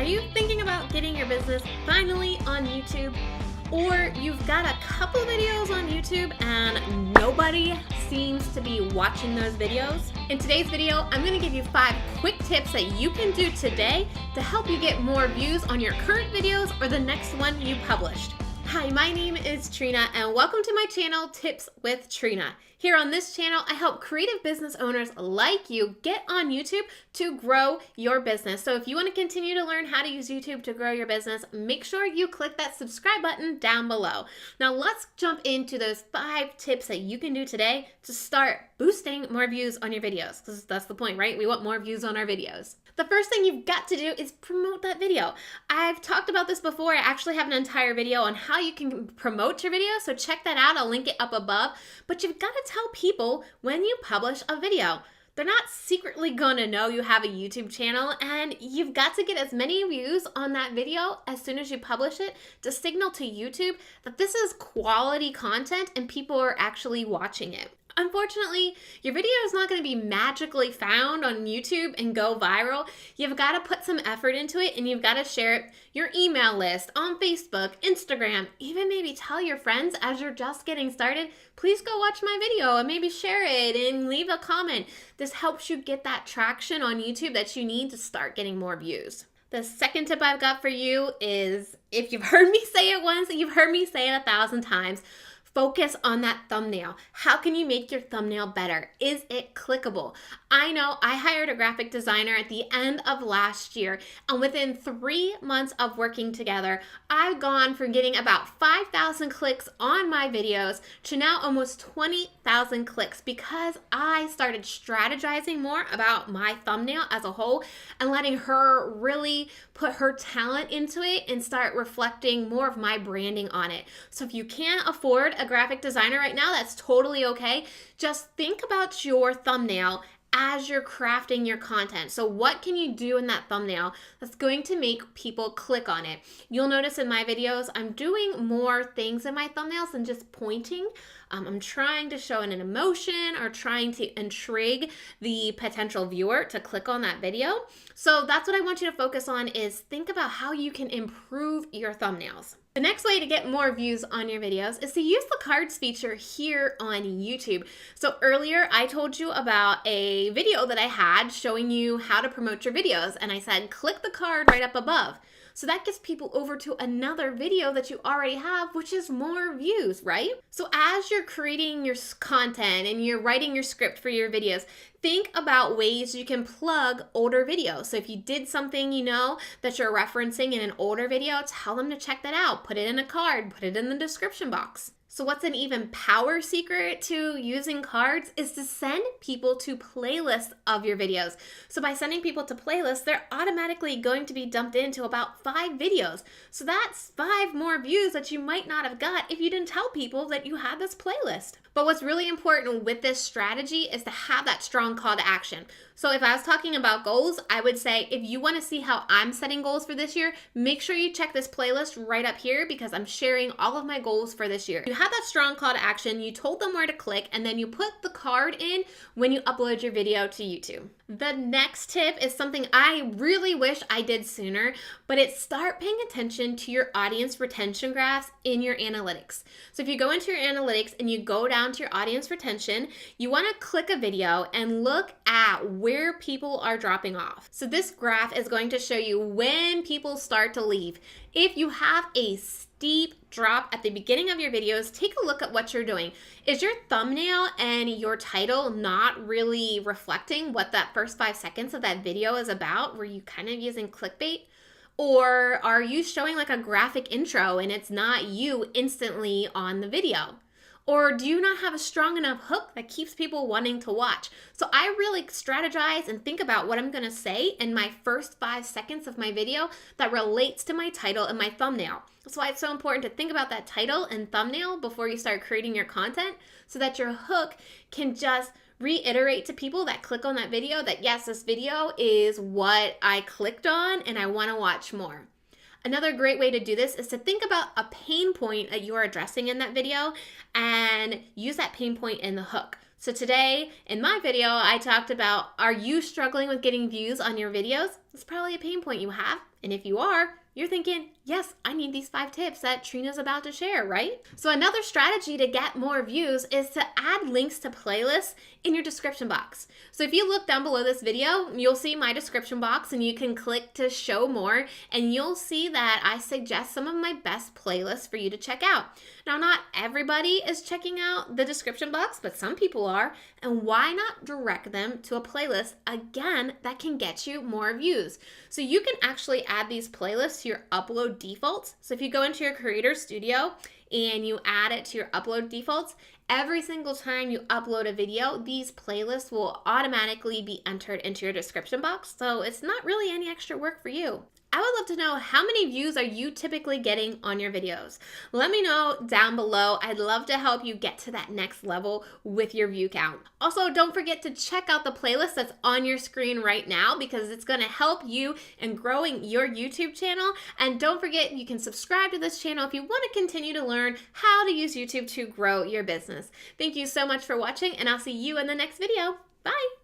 Are you thinking about getting your business finally on YouTube? Or you've got a couple videos on YouTube and nobody seems to be watching those videos? In today's video, I'm going to give you 5 quick tips that you can do today to help you get more views on your current videos or the next one you published. Hi, my name is Trina and welcome to my channel, Tips with Trina. Here on this channel, I help creative business owners like you get on YouTube to grow your business. So if you want to continue to learn how to use YouTube to grow your business, make sure you click that subscribe button down below. Now let's jump into those 5 tips that you can do today to start boosting more views on your videos. Because that's the point, right? We want more views on our videos. The first thing you've got to do is promote that video. I've talked about this before. I actually have an entire video on how you can promote your video, so check that out. I'll link it up above. But you've got to tell people when you publish a video. They're not secretly gonna know you have a YouTube channel, and you've got to get as many views on that video as soon as you publish it to signal to YouTube that this is quality content and people are actually watching it. Unfortunately, your video is not going to be magically found on YouTube and go viral. You've got to put some effort into it, and you've got to share it your email list, on Facebook, Instagram, even maybe tell your friends as you're just getting started, please go watch my video and maybe share it and leave a comment. This helps you get that traction on YouTube that you need to start getting more views. The second tip I've got for you is, if you've heard me say it once, you've heard me say it 1,000 times. Focus on that thumbnail. How can you make your thumbnail better? Is it clickable? I know I hired a graphic designer at the end of last year, and within 3 months of working together, I've gone from getting about 5,000 clicks on my videos to now almost 20,000 clicks because I started strategizing more about my thumbnail as a whole and letting her really put her talent into it and start reflecting more of my branding on it. So if you can't afford a graphic designer right now, that's totally okay. Just think about your thumbnail as you're crafting your content. So what can you do in that thumbnail that's going to make people click on it? You'll notice in my videos, I'm doing more things in my thumbnails than just pointing. I'm trying to show an emotion or trying to intrigue the potential viewer to click on that video. So that's what I want you to focus on, is think about how you can improve your thumbnails. The next way to get more views on your videos is to use the cards feature here on YouTube. So earlier I told you about a video that I had showing you how to promote your videos, and I said click the card right up above. So that gets people over to another video that you already have, which is more views, right? So as you're creating your content and you're writing your script for your videos, think about ways you can plug older videos. So if you did something you know that you're referencing in an older video, tell them to check that out. Put it in a card, put it in the description box. So what's an even power secret to using cards is to send people to playlists of your videos. So by sending people to playlists, they're automatically going to be dumped into about 5 videos. So that's 5 more views that you might not have got if you didn't tell people that you had this playlist. But what's really important with this strategy is to have that strong call to action. So if I was talking about goals, I would say if you want to see how I'm setting goals for this year, make sure you check this playlist right up here because I'm sharing all of my goals for this year. You have that strong call to action, you told them where to click, and then you put the card in when you upload your video to YouTube. The next tip is something I really wish I did sooner, but it's start paying attention to your audience retention graphs in your analytics. So if you go into your analytics and you go down to your audience retention, you want to click a video and look at where people are dropping off. So this graph is going to show you when people start to leave. If you have a steep drop at the beginning of your videos, take a look at what you're doing. Is your thumbnail and your title not really reflecting what that first 5 seconds of that video is about? Were you kind of using clickbait? Or are you showing like a graphic intro and it's not you instantly on the video? Or do you not have a strong enough hook that keeps people wanting to watch? So I really strategize and think about what I'm going to say in my first 5 seconds of my video that relates to my title and my thumbnail. That's why it's so important to think about that title and thumbnail before you start creating your content, so that your hook can just reiterate to people that click on that video that yes, this video is what I clicked on and I want to watch more. Another great way to do this is to think about a pain point that you're addressing in that video and use that pain point in the hook. So today, in my video, I talked about, are you struggling with getting views on your videos? It's probably a pain point you have. And if you are, you're thinking, yes, I need these 5 tips that Trena's about to share, right? So another strategy to get more views is to add links to playlists in your description box. So if you look down below this video, you'll see my description box and you can click to show more and you'll see that I suggest some of my best playlists for you to check out. Now, not everybody is checking out the description box, but some people are. And why not direct them to a playlist, again, that can get you more views? So you can actually add these playlists to your upload defaults. So if you go into your Creator Studio and you add it to your upload defaults, every single time you upload a video, these playlists will automatically be entered into your description box. So it's not really any extra work for you. I would love to know, how many views are you typically getting on your videos? Let me know down below. I'd love to help you get to that next level with your view count. Also, don't forget to check out the playlist that's on your screen right now because it's going to help you in growing your YouTube channel. And don't forget, you can subscribe to this channel if you want to continue to learn how to use YouTube to grow your business. Thank you so much for watching, and I'll see you in the next video. Bye!